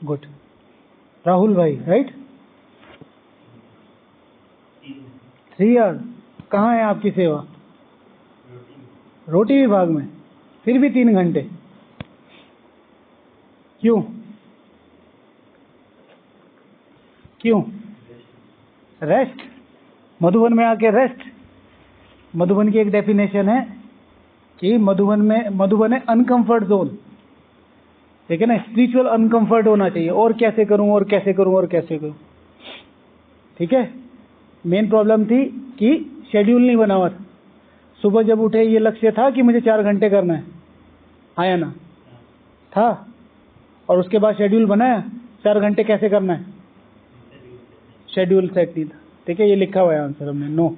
Good. Rahul भाई, right? 3 year. कहाँ है आपकी सेवा? रोटी विभाग में। फिर भी 3 घंटे क्यों? क्यों? रेस्ट? मधुबन में आके रेस्ट? मधुबन की एक डेफिनेशन है कि मधुबन है अनकंफर्ट जोन, ठीक है ना? स्पिरिचुअल अनकंफर्ट होना चाहिए, और कैसे करूं और कैसे करूं और कैसे करूं, ठीक है? मेन प्रॉब्लम थी कि शेड्यूल नहीं बना हुआ था। सुबह जब उठे ये लक्ष्य था कि मुझे 4 घंटे करना है, हाँ या ना? था। और उसके बाद शेड्यूल बनाया, 4 घंटे कैसे करना है, शेड्यूल सेट नहीं था, ठीक है? ये लिखा हुआ है आंसर हमने, नो।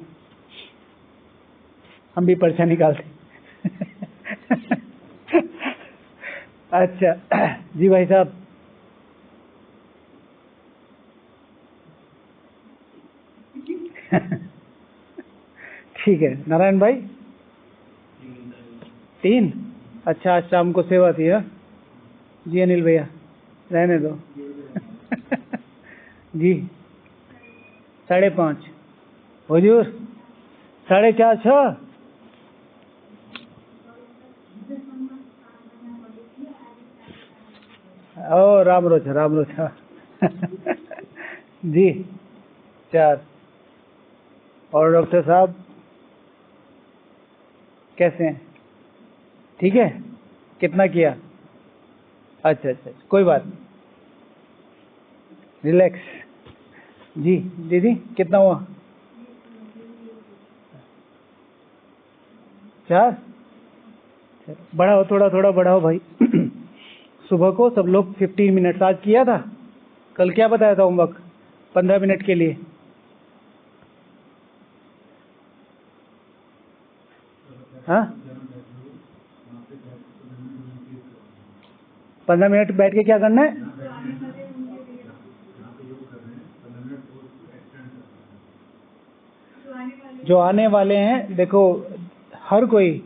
हम भी पर्चा निकालते। अच्छा जी भाई साहब। ठीक है नारायण भाई। 3। अच्छा, आज शाम को सेवा थी? है जी अनिल भैया, रहने दो। जी 5:30 हुजूर, 4:30 6। ओ राम रोचा, राम रोचा। जी 4। और डॉक्टर साहब कैसे हैं? ठीक है? कितना किया? अच्छा अच्छा, कोई बात नहीं, रिलैक्स। जी दीदी कितना हुआ? 4। बढ़ाओ, थोड़ा थोड़ा बढ़ाओ भाई। सुबह को सब लोग 15 मिनट आज किया था। कल क्या बताया था होमवर्क? 15 मिनट के लिए। हाँ, 15 मिनट बैठ के क्या करना है? जो आने वाले हैं, देखो हर कोई,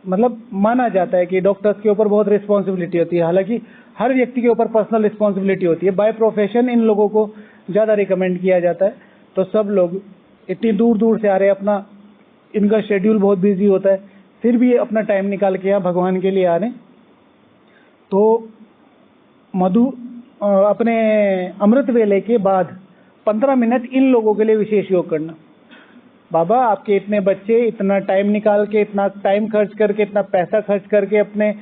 मतलब माना जाता है कि डॉक्टर्स के ऊपर बहुत रिस्पॉन्सिबिलिटी होती है, हालांकि हर व्यक्ति के ऊपर पर्सनल रिस्पॉन्सिबिलिटी होती है। बाय प्रोफेशन इन लोगों को ज़्यादा रिकमेंड किया जाता है। तो सब लोग इतनी दूर दूर से आ रहे हैं, अपना इनका शेड्यूल बहुत बिजी होता है, फिर भी अपना टाइम निकाल के यहाँ भगवान के लिए आ रहे हैं। तो अपने अमृत वेले के बाद 15 मिनट इन लोगों के लिए विशेष योग करना। बाबा आपके इतने बच्चे इतना टाइम निकाल के, इतना टाइम खर्च करके, इतना पैसा खर्च करके, अपने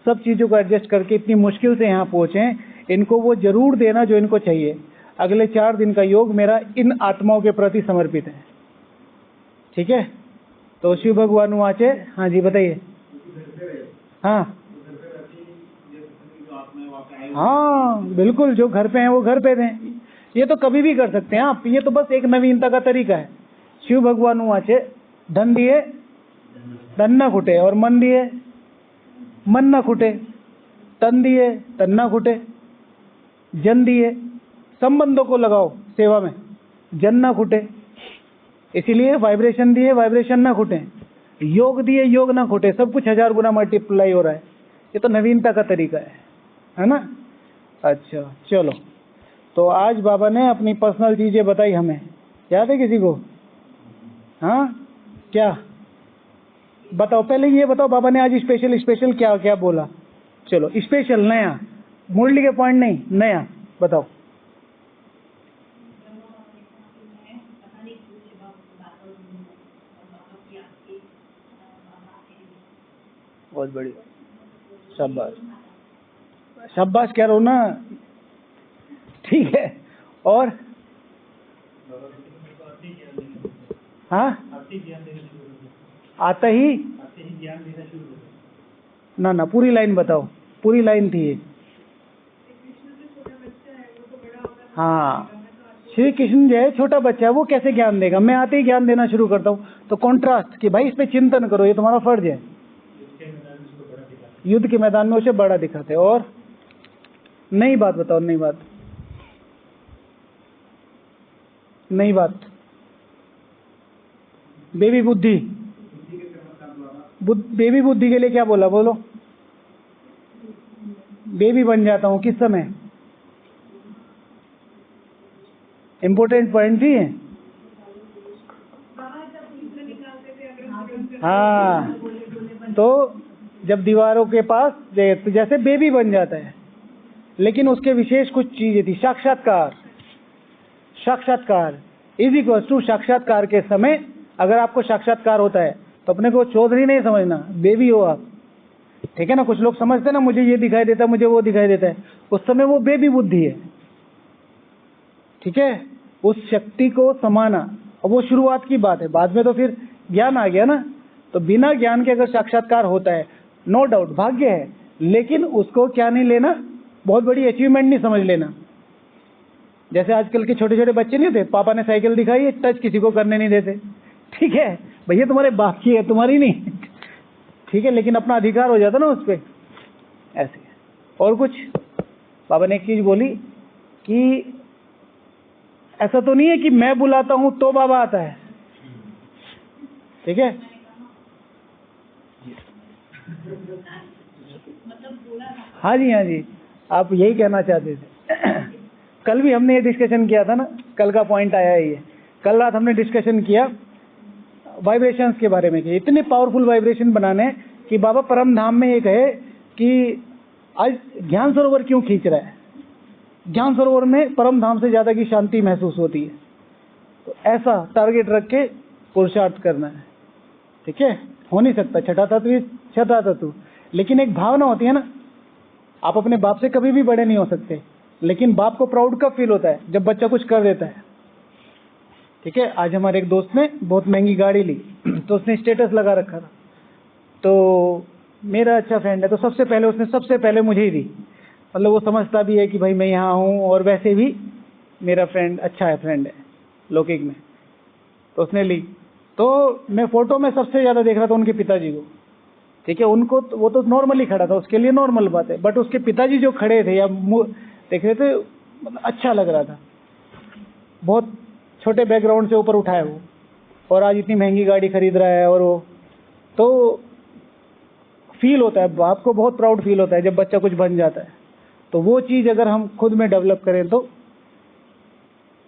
सब चीज़ों को एडजस्ट करके इतनी मुश्किल से यहाँ पहुँचे हैं, इनको वो जरूर देना जो इनको चाहिए। अगले 4 दिन का योग मेरा इन आत्माओं के प्रति समर्पित है, ठीक है? तो शिव भगवान वाचे। हाँ जी बताइए। हाँ हाँ बिल्कुल, जो घर पे हैं वो घर पे दें। ये तो कभी भी कर सकते हैं आप, ये तो बस एक नवीनता का तरीका है। शिव भगवान वाचे, धन दिए धन न खुटे, और मन दिए मन न खुटे, तन दिए तन न खुटे, जन दिए संबंधों को लगाओ सेवा में, जन ना खुटे। इसीलिए वाइब्रेशन दिए वाइब्रेशन ना खुटे, योग दिए योग ना खुटे, सब कुछ 1000 गुना मल्टीप्लाई हो रहा है। ये तो नवीनता का तरीका है ना? अच्छा चलो, तो आज बाबा ने अपनी पर्सनल चीजें बताई हमें, याद है किसी को? हाँ क्या बताओ, पहले ये बताओ बाबा ने आज स्पेशल क्या क्या बोला? चलो स्पेशल, नया, मुरली के पॉइंट नहीं, नया बताओ। बहुत बढ़िया, शाबाश शाबाश कह रहा हूँ ना, ठीक है। और हाँ आता ही ना ना, पूरी लाइन बताओ, पूरी लाइन थी ये। हाँ, श्री कृष्ण जो है छोटा बच्चा है, वो कैसे ज्ञान देगा? मैं आते ही ज्ञान देना शुरू करता हूँ। तो कॉन्ट्रास्ट कि भाई इस पे चिंतन करो, ये तुम्हारा फर्ज है। युद्ध के मैदान में उसे बड़ा दिखाते। और नई बात बताओ, नई बात, नई बात। बेबी बुद्धि, बेबी बुद्धि के लिए क्या बोला? बोलो। बेबी बन जाता हूँ किस समय? इम्पोर्टेंट पॉइंट ही है। हाँ, तो जब दीवारों के पास तो जैसे बेबी बन जाता है, लेकिन उसके विशेष कुछ चीजें थी। साक्षात्कार, साक्षात्कार इज इक्वल टू साक्षात्कार के समय अगर आपको साक्षात्कार होता है तो अपने को चौधरी नहीं समझना, बेबी हो आप, ठीक है ना। कुछ लोग समझते हैं ना, मुझे ये दिखाई देता है, मुझे वो दिखाई देता है, उस समय वो बेबी बुद्धि है, ठीक है। उस शक्ति को समाना, और वो शुरुआत की बात है, बाद में तो फिर ज्ञान आ गया ना। तो बिना ज्ञान के अगर साक्षात्कार होता है, नो डाउट भाग्य है, लेकिन उसको क्या नहीं लेना, बहुत बड़ी अचीवमेंट नहीं समझ लेना। जैसे आजकल के छोटे छोटे बच्चे नहीं होते, पापा ने साइकिल दिखाई है, टच किसी को करने नहीं देते, ठीक है भैया तुम्हारे बाप की है, तुम्हारी नहीं, ठीक है, लेकिन अपना अधिकार हो जाता ना उस पर, ऐसे। और कुछ पापा ने एक चीज बोली कि ऐसा तो नहीं है कि मैं बुलाता हूं तो बाबा आता है, ठीक है। हाँ जी, हाँ जी, आप यही कहना चाहते थे। कल भी हमने ये डिस्कशन किया था ना, कल का पॉइंट आया है ये। कल रात हमने डिस्कशन किया वाइब्रेशंस के बारे में कि इतने पावरफुल वाइब्रेशन बनाने कि बाबा परम धाम में ये कहे कि आज ज्ञान सरोवर क्यों खींच रहा है, ज्ञान सरोवर में परम धाम से ज्यादा की शांति महसूस होती है। तो ऐसा टारगेट रख के पुरुषार्थ करना है, ठीक है। हो नहीं सकता छठा तत्व, छठा तत्व, लेकिन एक भावना होती है ना। आप अपने बाप से कभी भी बड़े नहीं हो सकते, लेकिन बाप को प्राउड कब फील होता है, जब बच्चा कुछ कर देता है, ठीक है। आज हमारे एक दोस्त ने बहुत महंगी गाड़ी ली, तो उसने स्टेटस लगा रखा था। तो मेरा अच्छा फ्रेंड है, तो सबसे पहले उसने सबसे पहले मुझे ही दी, मतलब वो समझता भी है कि भाई मैं यहाँ हूँ, और वैसे भी मेरा फ्रेंड अच्छा है, फ्रेंड है लौकिक में। तो उसने ली, तो मैं फोटो में सबसे ज्यादा देख रहा था उनके पिताजी को, ठीक है। उनको वो तो नॉर्मली खड़ा था, उसके लिए नॉर्मल बात है, बट उसके पिताजी जो खड़े थे या देख रहे थे, मतलब अच्छा लग रहा था। बहुत छोटे बैकग्राउंड से ऊपर उठा है वो, और आज इतनी महंगी गाड़ी खरीद रहा है, और वो तो फील होता है, बाप को बहुत प्राउड फील होता है जब बच्चा कुछ बन जाता है। तो वो चीज अगर हम खुद में डेवलप करें तो,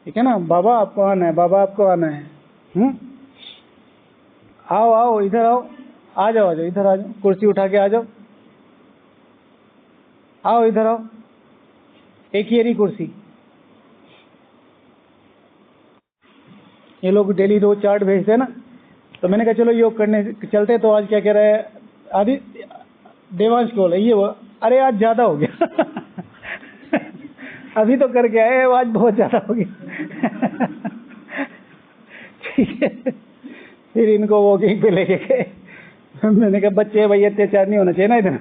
ठीक है ना। बाबा आपको आना है, बाबा आपको आना है, आओ आओ इधर आओ, आ जाओ इधर आ जाओ, कुर्सी उठा के आ जाओ, आओ इधर आओ, एक ही रही कुर्सी। ये लोग डेली 2 चार्ट भेजते हैं ना, तो मैंने कहा चलो योग करने चलते। तो आज क्या कह रहा है आदि देवांश को, ये वो, अरे आज ज्यादा हो गया। अभी तो करके आए, आज बहुत ज्यादा हो गया। ठीक है, फिर इनको वॉकिंग पे लेके गए। मैंने कहा बच्चे भाई अत्याचार नहीं होना चाहिए ना इधर।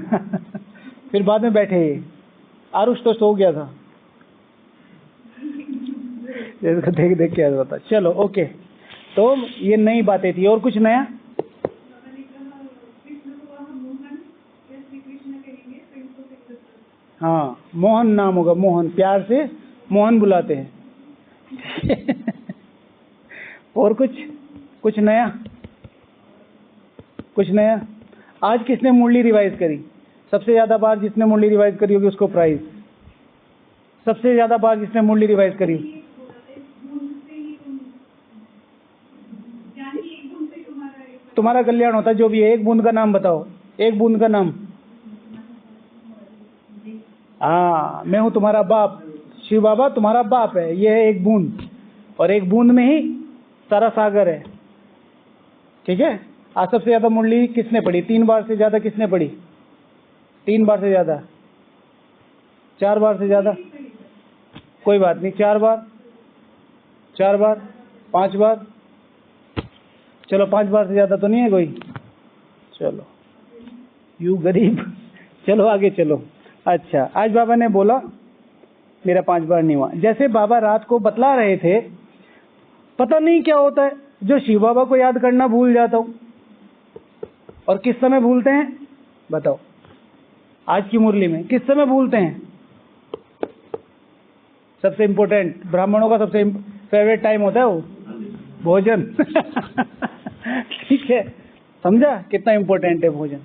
फिर बाद में बैठे, आरुष तो सो गया था, देख देख के बता। चलो ओके, तो ये नई बातें थी। और कुछ नया? हाँ, मोहन नाम होगा, मोहन, प्यार से मोहन बुलाते हैं। और कुछ नया? कुछ नया? आज किसने मुरली रिवाइज करी? सबसे ज्यादा बार जिसने मुरली रिवाइज करी होगी उसको प्राइज। सबसे ज्यादा बार जिसने मुरली रिवाइज करी, तुम्हारा कल्याण होता है। जो भी है, एक बूंद का नाम बताओ, एक बूंद का नाम। हाँ, मैं हूं तुम्हारा बाप, शिव बाबा तुम्हारा बाप है। ये है एक बूंद, और एक बूंद में ही सारा सागर है, ठीक है। आज सबसे ज्यादा मुरली किसने पढ़ी? 3 बार से ज्यादा किसने पढ़ी? 3 बार से ज्यादा, 4 बार से ज्यादा, कोई बात नहीं, 4 बार, 4 बार, 5 बार, चलो 5 बार से ज्यादा तो नहीं है कोई। चलो यू गरीब, चलो आगे चलो। अच्छा, आज बाबा ने बोला मेरा 5 बार नहीं हुआ। जैसे बाबा रात को बतला रहे थे, पता नहीं क्या होता है जो शिव बाबा को याद करना भूल जाता हूं। और किस समय भूलते हैं बताओ? आज की मुरली में किस समय भूलते हैं? सबसे इंपॉर्टेंट, ब्राह्मणों का सबसे फेवरेट टाइम होता है वो भोजन। ठीक है, समझा कितना इंपॉर्टेंट है भोजन?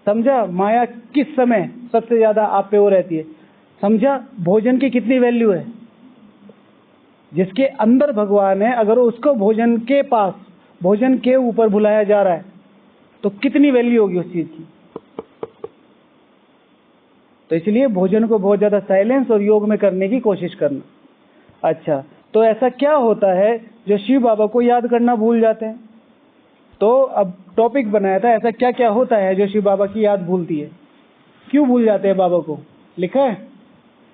समझा? माया किस समय सबसे ज्यादा आप पे वो रहती है, समझा? भोजन की कितनी वैल्यू है, जिसके अंदर भगवान है, अगर उसको भोजन के पास, भोजन के ऊपर बुलाया जा रहा है तो कितनी वैल्यू होगी उस चीज की। तो इसलिए भोजन को बहुत ज्यादा साइलेंस और योग में करने की कोशिश करना। अच्छा, तो ऐसा क्या होता है जो शिव बाबा को याद करना भूल जाते हैं? तो अब टॉपिक बनाया था, ऐसा क्या क्या होता है जो शिव बाबा की याद भूलती है, क्यों भूल जाते हैं बाबा को, लिखा है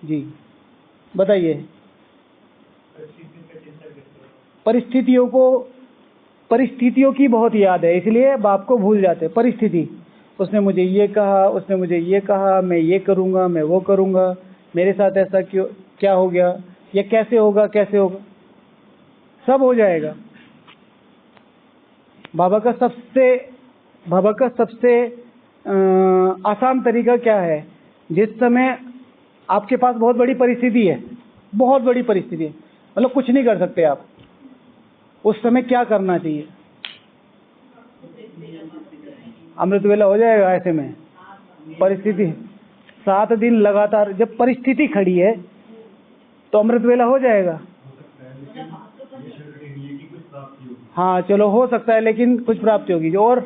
जी, बताइए। परिस्थितियों की बहुत याद है, इसलिए बाप को भूल जाते हैं। परिस्थिति, उसने मुझे ये कहा, उसने मुझे ये कहा, मैं ये करूंगा, मैं वो करूंगा, मेरे साथ ऐसा क्यों, क्या हो गया, ये कैसे होगा, कैसे होगा, सब हो जाएगा। बाबा का सबसे आसान तरीका क्या है? जिस समय आपके पास बहुत बड़ी परिस्थिति है, बहुत बड़ी परिस्थिति है, मतलब कुछ नहीं कर सकते आप, उस समय क्या करना चाहिए? अमृत वेला हो जाएगा। ऐसे में परिस्थिति 7 दिन लगातार, जब परिस्थिति खड़ी है तो अमृत वेला हो जाएगा। हाँ चलो, हो सकता है, लेकिन कुछ प्राप्ति होगी। और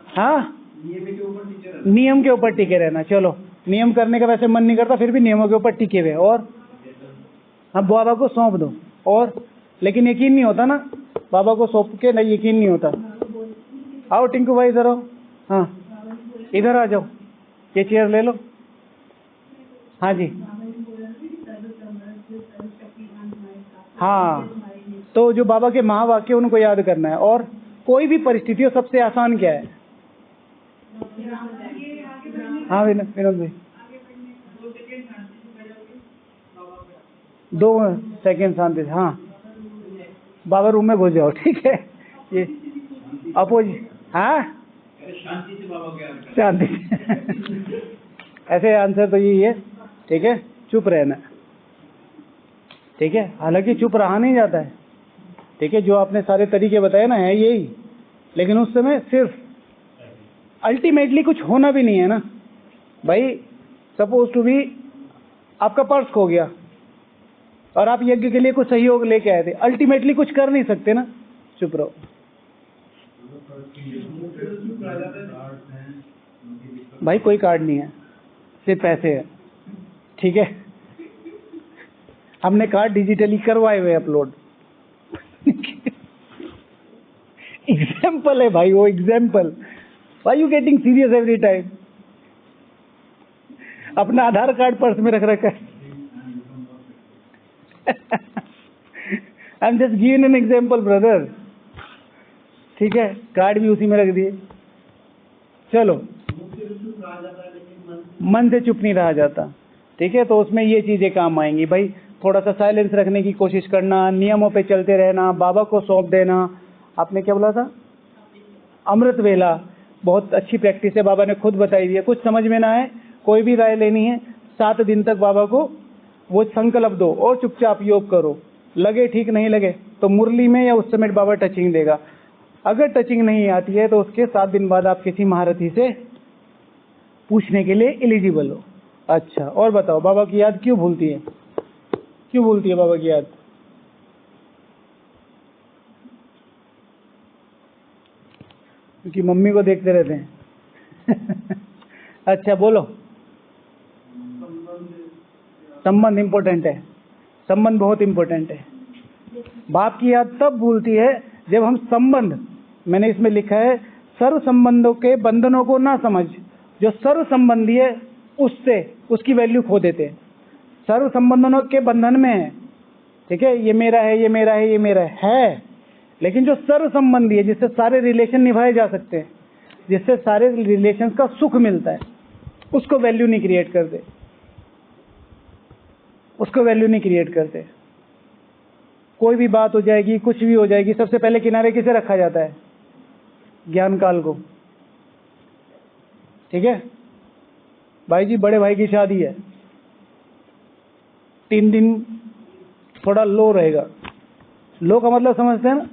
हाँ, नियम के ऊपर टिके रहना। चलो, नियम करने का वैसे मन नहीं करता, फिर भी नियमों के ऊपर टिके हुए। और हाँ, बाबा को सौंप दो। और लेकिन यकीन नहीं होता ना, बाबा को सौंप के नहीं यकीन नहीं होता। आओ टिंकू भाई, इधर आओ। हाँ, इधर आ जाओ, ये चेयर ले लो। हाँ जी, हाँ, तो जो बाबा के महावाक्य उनको याद करना है। और कोई भी परिस्थिति हो, सबसे आसान क्या है? हाँ विनोद भाई, 2 सेकेंड शांति से। हाँ, बाबा रूम में घुस जाओ, ठीक है। ये अपोजिट, हाँ, शांति से। ऐसे आंसर तो यही है, ठीक है, चुप रहना, ठीक है। हालांकि चुप रहा नहीं जाता है, ठीक है, जो आपने सारे तरीके बताए ना, है यही, लेकिन उस समय सिर्फ अल्टीमेटली कुछ होना भी नहीं है ना भाई। सपोज टू बी आपका पर्स खो गया और आप यज्ञ के लिए कुछ सहयोग लेके आए थे, अल्टीमेटली कुछ कर नहीं सकते ना, चुप रहो। भाई कोई कार्ड नहीं है, सिर्फ पैसे है, ठीक है। हमने कार्ड डिजिटली करवाए हुए अपलोड। एग्जाम्पल है भाई, वो example. Why you getting serious every time? अपना आधार कार्ड पर्स में रख रखा है। I am just giving an example brother, ठीक है। कार्ड भी उसी में रख दिए। चलो, मन से चुप नहीं रहा जाता, ठीक है। तो उसमें ये चीजें काम आएंगी भाई। थोड़ा सा साइलेंस रखने की कोशिश करना, नियमों पे चलते रहना, बाबा को सौंप देना। आपने क्या बोला था? अमृत वेला बहुत अच्छी प्रैक्टिस है, बाबा ने खुद बताई दी है। कुछ समझ में ना आए, कोई भी राय लेनी है, 7 दिन तक बाबा को वो संकल्प दो और चुपचाप योग करो। लगे ठीक, नहीं लगे तो मुरली में या उस समय बाबा टचिंग देगा। अगर टचिंग नहीं आती है तो उसके 7 दिन बाद आप किसी महारथी से पूछने के लिए एलिजिबल हो। अच्छा, और बताओ, बाबा की याद क्यों भूलती है? क्यों भूलती है बाबा की याद? क्योंकि मम्मी को देखते रहते हैं। अच्छा बोलो। संबंध इम्पोर्टेंट है, संबंध बहुत इम्पोर्टेंट है। बाप की याद तब भूलती है जब हम संबंध, मैंने इसमें लिखा है, सर्व संबंधों के बंधनों को ना समझ, जो सर्व संबंधी है उससे उसकी वैल्यू खो देते हैं। सर्व संबंधों के बंधन में है, ठीक है, ये मेरा है, ये मेरा है, ये मेरा है, लेकिन जो सर्व संबंधी है, जिससे सारे रिलेशन निभाए जा सकते हैं, जिससे सारे रिलेशन का सुख मिलता है, उसको वैल्यू नहीं क्रिएट करते, उसको वैल्यू नहीं क्रिएट करते। कोई भी बात हो जाएगी, कुछ भी हो जाएगी, सबसे पहले किनारे किसे रखा जाता है? ज्ञान काल को, ठीक है। भाई जी, बड़े भाई की शादी है, 3 दिन थोड़ा लो रहेगा। लो का मतलब समझते हैं ना?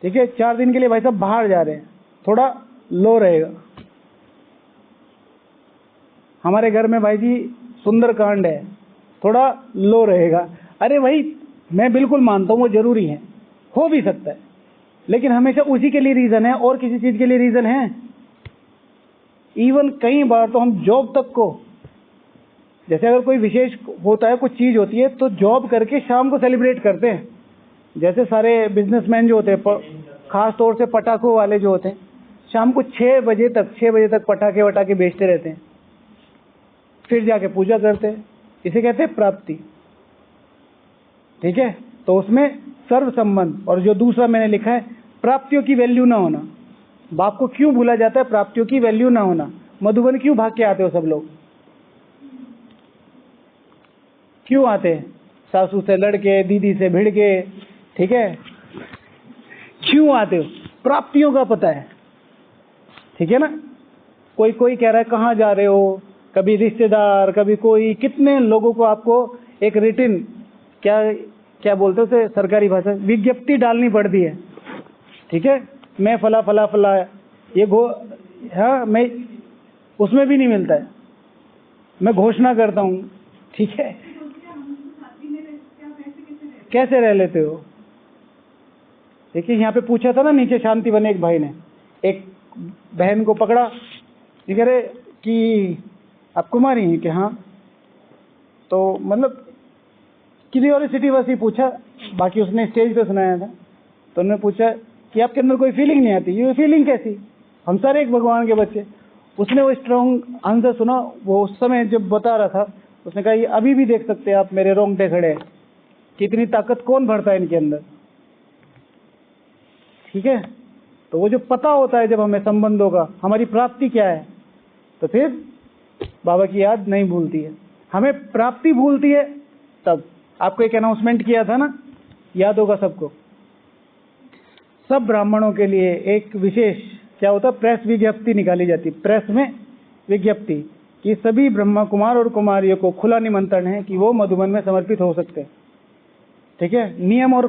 ठीक है, 4 दिन के लिए भाई साहब बाहर जा रहे हैं, थोड़ा लो रहेगा। हमारे घर में भाई जी सुंदरकांड है, थोड़ा लो रहेगा। अरे भाई मैं बिल्कुल मानता हूँ वो जरूरी है, हो भी सकता है, लेकिन हमेशा उसी के लिए रीजन है और किसी चीज के लिए रीजन है? इवन कई बार तो हम जॉब तक को, जैसे अगर कोई विशेष होता है, कुछ चीज होती है, तो जॉब करके शाम को सेलिब्रेट करते हैं। जैसे सारे बिजनेसमैन जो होते हैं, खास तौर से पटाखों वाले जो होते हैं, शाम को 6 बजे तक पटाखे वटाखे बेचते रहते हैं, फिर जाके पूजा करते हैं। इसे कहते हैं प्राप्ति। ठीक है, तो उसमें सर्व संबंध। और जो दूसरा मैंने लिखा है, प्राप्तियों की वैल्यू ना होना। बाप को क्यों भूला जाता है? प्राप्तियों की वैल्यू ना होना। मधुबन क्यों भाग के आते हो सब लोग? क्यों आते हैं? सासू से लड़के, दीदी से भिड़ के, ठीक है, क्यों आते हो? प्राप्तियों का पता है, ठीक है ना। कोई कोई कह रहा है कहाँ जा रहे हो, कभी रिश्तेदार, कभी कोई, कितने लोगों को आपको एक रिटिन, क्या बोलते हो उसे सरकारी भाषा, विज्ञप्ति डालनी पड़ती है। ठीक है, मैं फला फला फला, ये हाँ, मैं उसमें भी नहीं मिलता है, मैं घोषणा करता हूँ। ठीक है, कैसे रह लेते हो? देखिए यहाँ पे पूछा था ना नीचे शांति बने, एक भाई ने एक बहन को पकड़ा, ये कह रहे कि आप कुमारी हैं कि हाँ, तो मतलब क्यूरियोसिटी बस ही पूछा, बाकी उसने स्टेज पे सुनाया था। तो उन्होंने पूछा कि आपके अंदर कोई फीलिंग नहीं आती? ये फीलिंग कैसी, हम सारे एक भगवान के बच्चे। उसने वो स्ट्रॉन्ग आंसर सुना, वो उस समय जब बता रहा था, उसने कहा ये अभी भी देख सकते हैं आप, मेरे रोंगटे खड़े हैं, कितनी ताकत कौन भरता है इनके अंदर। ठीक है, तो वो जो पता होता है जब हमें संबंधों का, हमारी प्राप्ति क्या है, तो फिर बाबा की याद नहीं भूलती है। हमें प्राप्ति भूलती है तब। आपको एक अनाउंसमेंट किया था ना, याद होगा सबको, सब ब्राह्मणों के लिए एक विशेष क्या होता, प्रेस विज्ञप्ति निकाली जाती। प्रेस में विज्ञप्ति कि सभी ब्रह्मा कुमार और कुमारियों को खुला निमंत्रण है कि वो मधुबन में समर्पित हो सकते हैं। ठीक है, नियम और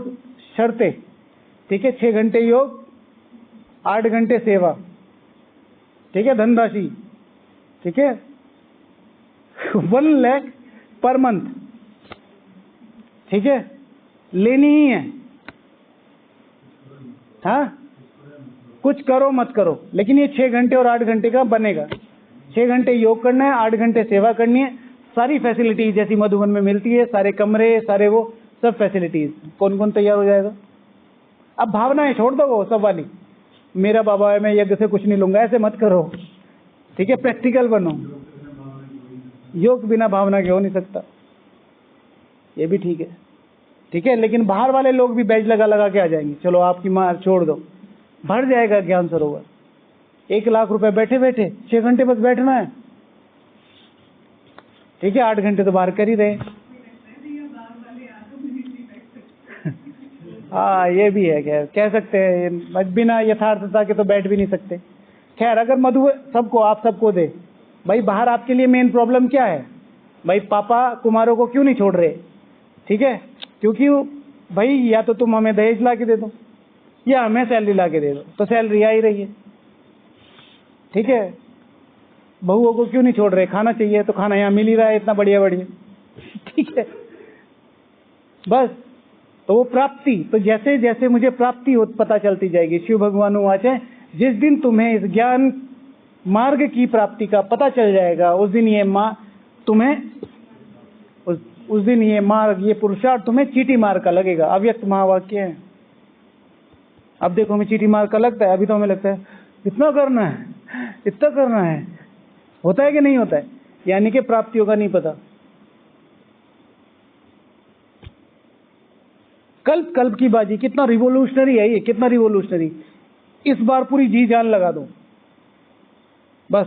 शर्तें, ठीक है, 6 घंटे योग, 8 घंटे सेवा, ठीक है, धनराशि, ठीक है, 1 लाख पर मंथ, ठीक है, लेनी ही है। हाँ, कुछ करो मत करो, लेकिन ये 6 घंटे और 8 घंटे का बनेगा। 6 घंटे योग करना है, 8 घंटे सेवा करनी है। सारी फैसिलिटीज जैसी मधुबन में मिलती है, सारे कमरे, सारे वो सब फैसिलिटीज। कौन कौन तैयार हो जाएगा? अब भावनाएं छोड़ दो वो सब वाली, मेरा बाबा है मैं यज्ञ से कुछ नहीं लूंगा, ऐसे मत करो। ठीक है, प्रैक्टिकल बनो। योग बिना भावना के हो नहीं सकता, ये भी ठीक है। ठीक है, लेकिन बाहर वाले लोग भी बैच लगा लगा के आ जाएंगे, चलो आपकी मार छोड़ दो, भर जाएगा ज्ञान सरोवर। 1 लाख रुपए बैठे बैठे 6 घंटे बस बैठना है। ठीक है, 8 घंटे तो बाहर कर ही रहे। हाँ, ये भी है, कह सकते हैं, बिना यथार्थता के तो बैठ भी नहीं सकते। खैर, अगर मधु सबको, आप सबको दे भाई, बाहर आपके लिए मेन प्रॉब्लम क्या है भाई? पापा कुमारों को क्यों नहीं छोड़ रहे? ठीक है, क्योंकि भाई या तो तुम हमें दहेज ला के दे दो या हमें सैलरी ला के दे दो, तो सैलरी आ ही रही है। ठीक है, बहुओं को क्यों नहीं छोड़ रहे? खाना चाहिए तो खाना यहाँ मिल ही रहा है, इतना बढ़िया बढ़िया। ठीक है, बस। तो वो प्राप्ति, तो जैसे जैसे मुझे प्राप्ति पता चलती जाएगी, शिव भगवान वाच है, जिस दिन तुम्हें इस ज्ञान मार्ग की प्राप्ति का पता चल जाएगा, उस दिन ये तुम्हें उस दिन ये मार्ग, ये पुरुषार्थ तुम्हें चीटी मार्ग का लगेगा। अव्यक्त महावाक्य है। अब देखो हमें चीटी मार्ग का लगता है, अभी तो हमें लगता है इतना करना है, इतना करना है, होता है कि नहीं होता है? यानी कि प्राप्तियों का नहीं पता। कल्प कल्प की बाजी, कितना रिवोल्यूशनरी है ये, कितना रिवोल्यूशनरी। इस बार पूरी जी जान लगा दो बस,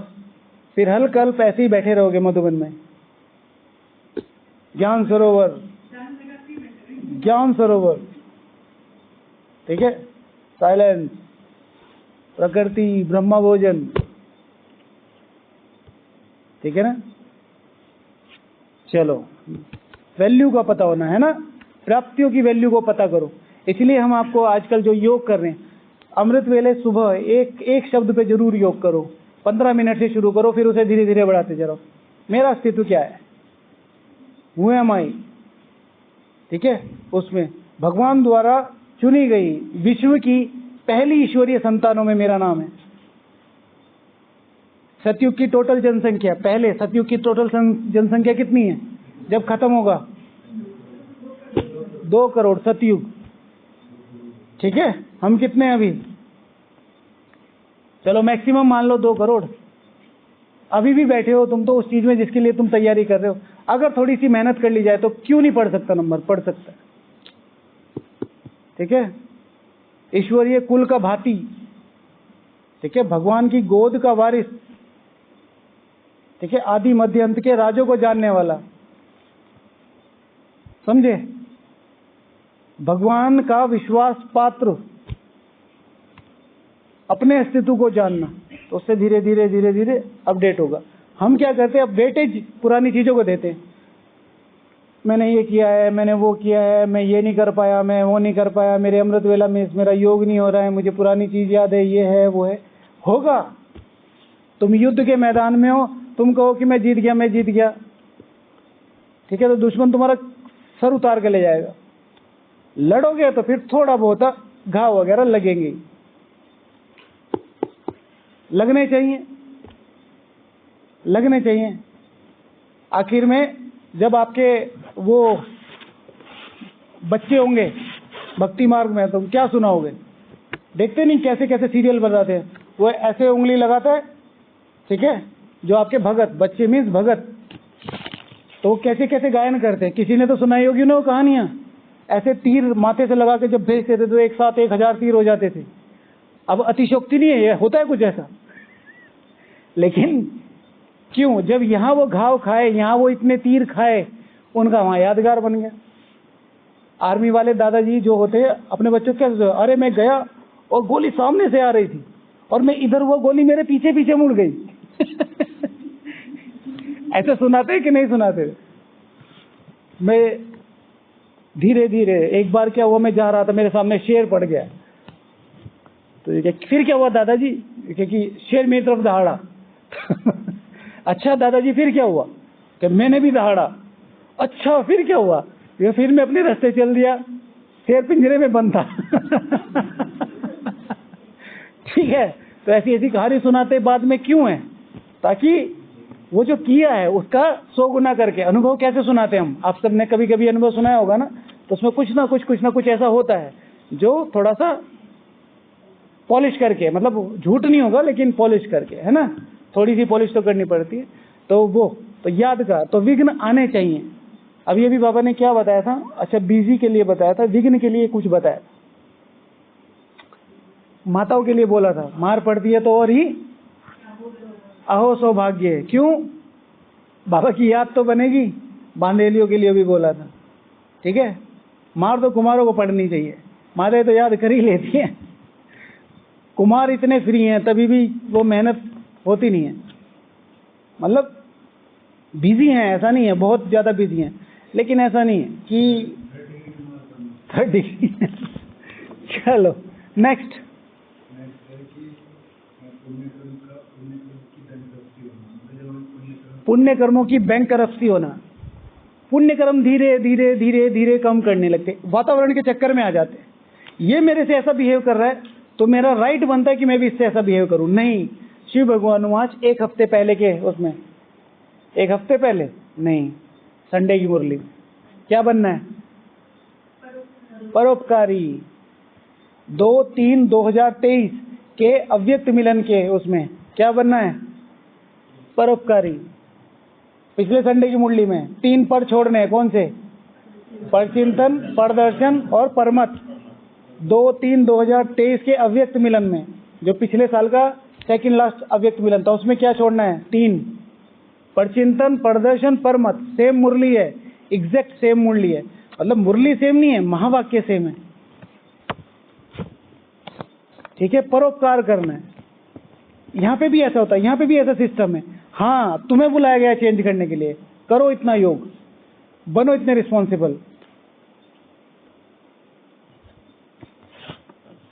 फिर हल कल्प ऐसे ही बैठे रहोगे मधुबन में। ज्ञान सरोवर, ज्ञान सरोवर, ठीक है, साइलेंस, प्रकृति, ब्रह्मा भोजन, ठीक है ना। चलो, वैल्यू का पता होना है ना, प्राप्तियों की वैल्यू को पता करो। इसलिए हम आपको आजकल जो योग कर रहे हैं, अमृत वेले सुबह एक एक शब्द पे जरूर योग करो, 15 मिनट से शुरू करो, फिर उसे धीरे धीरे बढ़ाते जाओ। मेरा अस्तित्व क्या है, हु एम आई, ठीक है। उसमें भगवान द्वारा चुनी गई विश्व की पहली ईश्वरीय संतानों में मेरा नाम है। सतयुग की टोटल जनसंख्या, पहले सतयुग की टोटल जनसंख्या कितनी है जब खत्म होगा? 2 करोड़ सतयुग, ठीक है। हम कितने हैं अभी? चलो मैक्सिमम मान लो 2 करोड़। अभी भी बैठे हो तुम तो उस चीज में जिसके लिए तुम तैयारी कर रहे हो। अगर थोड़ी सी मेहनत कर ली जाए तो क्यों नहीं पढ़ सकता नंबर? पढ़ सकता है, ठीक है। ईश्वरीय कुल का भाती, ठीक है। भगवान की गोद का वारिस, ठीक है। आदि मध्य अंत के राजों को जानने वाला, समझे। भगवान का विश्वास पात्र, अपने अस्तित्व को जानना, तो उससे धीरे धीरे धीरे धीरे अपडेट होगा। हम क्या करते हैं, अब वेटेज पुरानी चीजों को देते हैं। मैंने ये किया है, मैंने वो किया है, मैं ये नहीं कर पाया, मैं वो नहीं कर पाया, मेरे अमृत वेला में मेरा योग नहीं हो रहा है, मुझे पुरानी चीज याद है, ये है वो है। होगा, तुम युद्ध के मैदान में हो, तुम कहो कि मैं जीत गया, मैं जीत गया, ठीक है, तो दुश्मन तुम्हारा सर उतार के ले जाएगा। लड़ोगे तो फिर थोड़ा बहुत घाव वगैरह लगेंगे, लगने चाहिए, लगने चाहिए। आखिर में जब आपके वो बच्चे होंगे भक्ति मार्ग में, तो क्या सुनाओगे? देखते नहीं कैसे कैसे सीरियल बनाते हैं, वो ऐसे उंगली लगाता है, ठीक है, जो आपके भगत, बच्चे मीन्स भगत, तो वो कैसे कैसे गायन करते हैं। किसी ने तो सुनाई होगी ना वो कहानियां, ऐसे तीर माथे से लगा के जब भेजते थे तो एक साथ 1000 तीर हो जाते थे। अब अतिशोक्ति नहीं है, ये होता है कुछ ऐसा, लेकिन क्यों? जब यहाँ वो घाव खाए, यहाँ वो इतने तीर खाए, उनका वहां यादगार बन गया। आर्मी वाले दादाजी जो होते हैं अपने बच्चों को कैसे, अरे मैं गया और गोली सामने से आ रही थी और मैं इधर, वो गोली मेरे पीछे पीछे मुड़ गई। ऐसे सुनाते कि नहीं सुनाते? मैं धीरे धीरे, एक बार क्या हुआ, मैं जा रहा था, मेरे सामने शेर पड़ गया, तो ये फिर क्या हुआ दादाजी? क्योंकि शेर मेरी तरफ दहाड़ा। अच्छा दादाजी फिर क्या हुआ? कि मैंने भी दहाड़ा। अच्छा फिर क्या हुआ? ये फिर मैं अपने रास्ते चल दिया, शेर पिंजरे में बंद था। ठीक है, तो ऐसी ऐसी कहानी सुनाते बाद में क्यों है? ताकि वो जो किया है उसका 100 गुना करके। अनुभव कैसे सुनाते हैं हम? आप सबने कभी कभी अनुभव सुनाया होगा ना, तो उसमें कुछ ना कुछ ऐसा होता है जो थोड़ा सा पॉलिश करके, मतलब झूठ नहीं होगा लेकिन पॉलिश करके, है ना, थोड़ी सी पॉलिश तो करनी पड़ती है। तो वो तो याद का, तो विघ्न आने चाहिए। अब ये भी बाबा ने क्या बताया था? अच्छा, बिजी के लिए बताया था, विघ्न के लिए कुछ बताया था। माताओं के लिए बोला था, मार पड़ती है तो और ही अहो सौभाग्य। क्यों? बाबा की याद तो बनेगी। बांधेलियों के लिए भी बोला था, ठीक है। मार तो कुमारों को पड़नी चाहिए, मारे तो याद कर ही लेती है। कुमार इतने फ्री हैं तभी भी वो मेहनत होती नहीं है, मतलब बिजी हैं, ऐसा नहीं है बहुत ज्यादा बिजी हैं, लेकिन ऐसा नहीं है कि 30। चलो नेक्स्ट। पुण्य कर्मों की बैंकरप्सी होना। पुण्य कर्म धीरे धीरे धीरे धीरे कम करने लगते, वातावरण के चक्कर में आ जाते। ये मेरे से ऐसा बिहेव कर रहा है तो मेरा राइट बनता है कि मैं भी इससे ऐसा बिहेव करूं। नहीं, शिव भगवान आज 1 हफ्ते पहले के उसमें, 1 हफ्ते पहले नहीं, संडे की मुरली क्या बनना है? परोपकारी। 2/3/2023 के अव्यक्त मिलन के उसमें क्या बनना है? परोपकारी। पिछले संडे की मुरली में 3 पद छोड़ने हैं, कौन से? परचिंतन, परदर्शन और परमत। 2/3/2023 के अव्यक्त मिलन में, जो पिछले साल का सेकंड लास्ट अव्यक्त मिलन था, उसमें क्या छोड़ना है? 3, परचिंतन, परदर्शन, परमत। सेम मुरली है, एग्जैक्ट सेम मुरली है, मतलब मुरली सेम नहीं है, महावाक्य सेम है, ठीक है। परोपकार करना है। यहाँ पे भी ऐसा होता है, यहाँ पे भी ऐसा सिस्टम है। हाँ, तुम्हें बुलाया गया चेंज करने के लिए, करो इतना योग, बनो इतने रिस्पॉन्सिबल।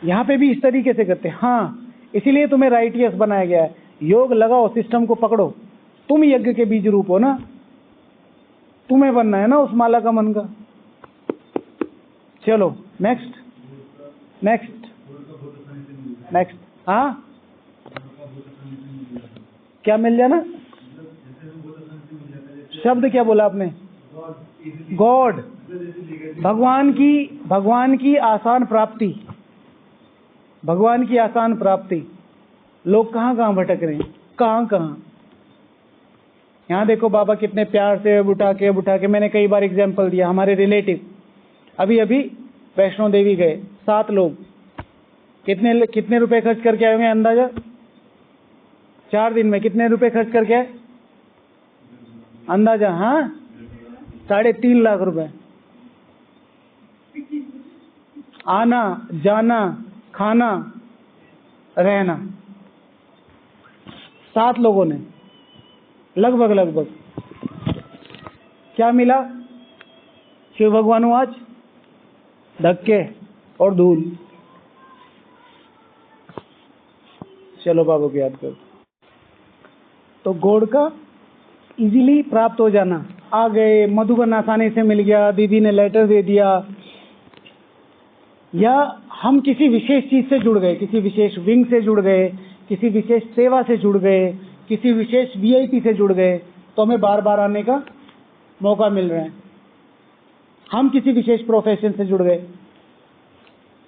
यहाँ पे भी इस तरीके से करते हैं। हाँ, इसीलिए तुम्हें राइटियस बनाया गया है। योग लगाओ, सिस्टम को पकड़ो। तुम यज्ञ के बीज रूप हो ना, तुम्हें बनना है ना उस माला का मन का। चलो नेक्स्ट नेक्स्ट नेक्स्ट। हाँ, क्या मिल जाना? शब्द क्या बोला आपने? गॉड। भगवान की आसान प्राप्ति, भगवान की आसान प्राप्ति। लोग कहाँ कहाँ भटक रहे हैं, कहाँ कहाँ। यहाँ देखो बाबा कितने प्यार से उठा के मैंने कई बार एग्जाम्पल दिया। हमारे रिलेटिव अभी अभी वैष्णो देवी गए, 7 लोग। कितने रुपए खर्च करके आए होंगे अंदाजा? 4 दिन में कितने रुपए खर्च करके आए अंदाजा? हाँ, 3.5 लाख रुपए। आना जाना खाना रहना, 7 लोगों ने लगभग। क्या मिला? शिव भगवान आज धक्के और धूल। चलो बाबा को याद करो। तो गॉड का इजीली प्राप्त हो जाना। आ गए, मधुबन आसानी से मिल गया, दीदी ने लेटर दे दिया, या हम किसी विशेष चीज से जुड़ गए, किसी विशेष विंग से जुड़ गए, किसी विशेष सेवा से जुड़ गए, किसी विशेष वीआईपी से जुड़ गए, तो हमें बार बार आने का मौका मिल रहा है। हम किसी विशेष प्रोफेशन से जुड़ गए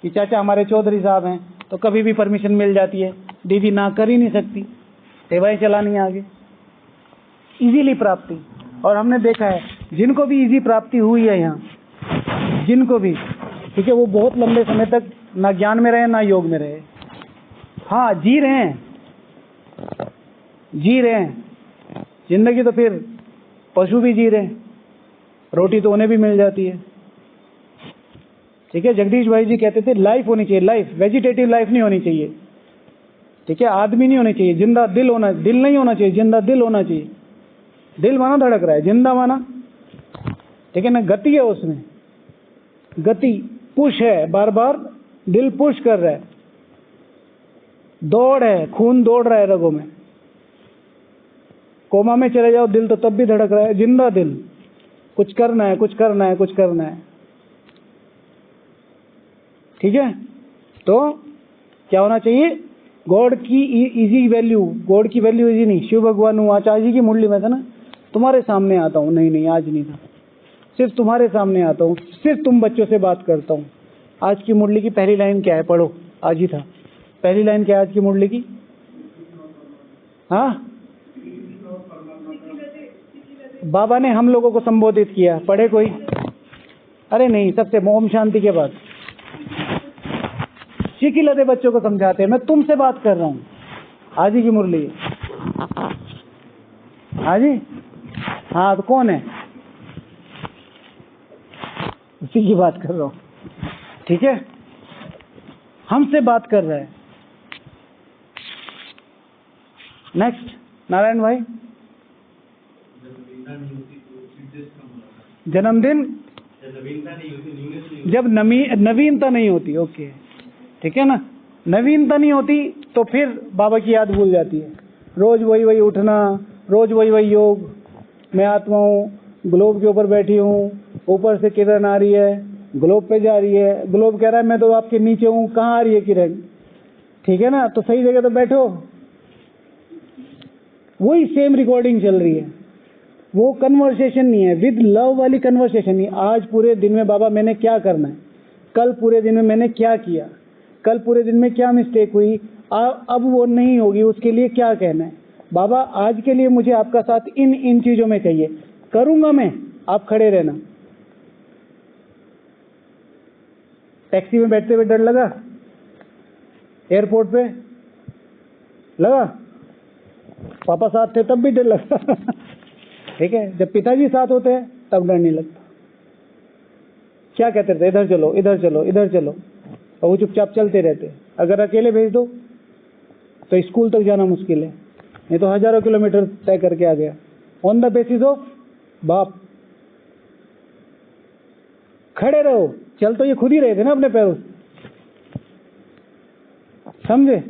कि चाचा हमारे चौधरी साहब हैं, तो कभी भी परमिशन मिल जाती है, दीदी ना कर ही नहीं सकती, सेवाएं चलानी है आगे। इजीली प्राप्ति। और हमने देखा है जिनको भी इजी प्राप्ति हुई है यहाँ, जिनको भी, ठीक है, वो बहुत लंबे समय तक ना ज्ञान में रहे ना योग में रहे। हाँ, जी रहे हैं जिंदगी, तो फिर पशु भी जी रहे हैं, रोटी तो उन्हें भी मिल जाती है। ठीक है, जगदीश भाई जी कहते थे लाइफ होनी चाहिए, लाइफ वेजिटेटिव लाइफ नहीं होनी चाहिए। ठीक है, आदमी नहीं होने चाहिए, जिंदा दिल होना, दिल नहीं होना चाहिए, जिंदा दिल होना चाहिए। दिल माना धड़क रहा है, जिंदा माना, ठीक है ना, गति है उसमें, गति पुश है, बार बार दिल पुश कर रहा है, दौड़ है, खून दौड़ रहा है रगों में। कोमा में चले जाओ, दिल तो तब भी धड़क रहा है, जिंदा दिल, कुछ करना है, कुछ करना है, कुछ करना है। ठीक है, तो क्या होना चाहिए? गॉड की इजी वैल्यू, गॉड की वैल्यू इजी नहीं। शिव भगवान हूँ, आचार्य जी की मुरली में था ना, तुम्हारे सामने आता हूँ, नहीं आज नहीं था, सिर्फ तुम्हारे सामने आता हूँ, सिर्फ तुम बच्चों से बात करता हूँ। आज की मुरली की पहली लाइन क्या है? पढ़ो, आज ही था। पहली लाइन क्या है आज की मुरली की? हाँ, बाबा ने हम लोगों को संबोधित किया, पढ़े कोई? अरे नहीं, सबसे ओम शांति के बाद चिकी लदे बच्चों को समझाते हैं। मैं तुमसे बात कर रहा हूँ, आज ही की मुरली। हाँ जी, हाँ, तो कौन है? उसी की बात कर रहा हूँ। ठीक है, हमसे बात कर रहा है। नेक्स्ट, नारायण भाई। जन्मदिन जब नवीनता नहीं होती, ओके, ठीक है ना, नवीनता नहीं होती तो फिर बाबा की याद भूल जाती है। रोज वही उठना, रोज वही योग। मैं आत्मा हूँ, ग्लोब के ऊपर बैठी हूँ, ऊपर से किरण आ रही है, ग्लोब पे जा रही है, ग्लोब कह रहा है मैं तो आपके नीचे हूँ, कहाँ आ रही है किरण? ठीक है ना, तो सही जगह तो बैठो। वही सेम रिकॉर्डिंग चल रही है, वो कन्वर्सेशन नहीं है, विद लव वाली कन्वर्सेशन नहीं। आज पूरे दिन में बाबा मैंने क्या करना है, कल पूरे दिन में मैंने क्या किया, कल पूरे दिन में क्या मिस्टेक हुई, अब वो नहीं होगी, उसके लिए क्या कहना है। बाबा आज के लिए मुझे आपका साथ इन चीजों में चाहिए, करूंगा मैं, आप खड़े रहना। टैक्सी में बैठते हुए डर लगा? एयरपोर्ट पे लगा? पापा साथ थे तब भी डर लगा। ठीक है, जब पिताजी साथ होते हैं तब डर नहीं लगता। क्या कहते थे? इधर चलो, इधर चलो, इधर चलो, और वो चुपचाप चलते रहते। अगर अकेले भेज दो तो स्कूल तक जाना मुश्किल है, नहीं तो हजारों किलोमीटर तय करके आ गया। ऑन द बेसिस ऑफ बाप, खड़े रहो। चल तो ये खुद ही रहे थे ना अपने पैरों से, समझे?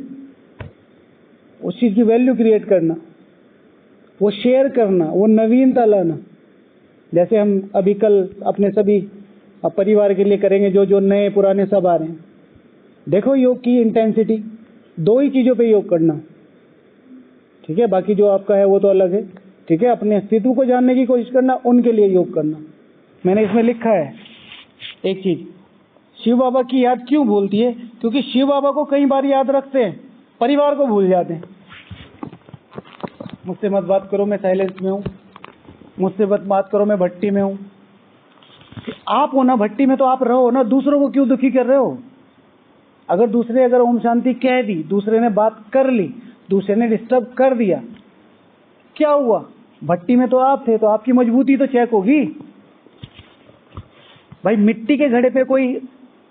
उस चीज की वैल्यू क्रिएट करना, वो शेयर करना, वो नवीनता लाना। जैसे हम अभी कल अपने सभी परिवार के लिए करेंगे, जो नए पुराने सब आ रहे हैं। देखो योग की इंटेंसिटी, 2 ही चीजों पे योग करना, ठीक है? बाकी जो आपका है वो तो अलग है, ठीक है? अपने अस्तित्व को जानने की कोशिश करना, उनके लिए योग करना। मैंने इसमें लिखा है एक चीज, शिव बाबा की याद क्यों भूलती है? क्योंकि शिव बाबा को कई बार याद रखते हैं, परिवार को भूल जाते हैं। मुझसे मत बात करो, मैं साइलेंस में हूँ। मुझसे मत बात करो, मैं भट्टी में हूँ। आप हो ना भट्टी में, तो आप रहो ना, दूसरों को क्यों दुखी कर रहे हो? अगर ओम शांति कह दी, दूसरे ने बात कर ली, दूसरे ने डिस्टर्ब कर दिया, क्या हुआ? भट्टी में तो आप थे, तो आपकी मजबूती तो चेक होगी। भाई मिट्टी के घड़े पे कोई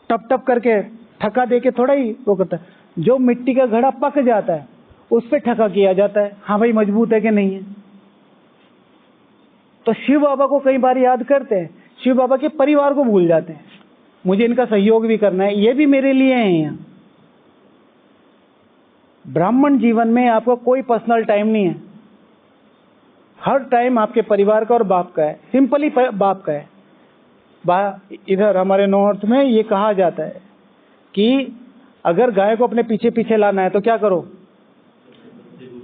टप टप करके ठका दे के थोड़ा ही वो करता है। जो मिट्टी का घड़ा पक जाता है उस पे ठका किया जाता है, हाँ भाई मजबूत है कि नहीं है। तो शिव बाबा को कई बार याद करते हैं, शिव बाबा के परिवार को भूल जाते हैं। मुझे इनका सहयोग भी करना है, ये भी मेरे लिए हैं यहाँ। ब्राह्मण जीवन में आपका कोई पर्सनल टाइम नहीं है, हर टाइम आपके परिवार का और बाप का है, सिंपली बाप का है। इधर हमारे नॉर्थ में ये कहा जाता है कि अगर गाय को अपने पीछे पीछे लाना है तो क्या करो?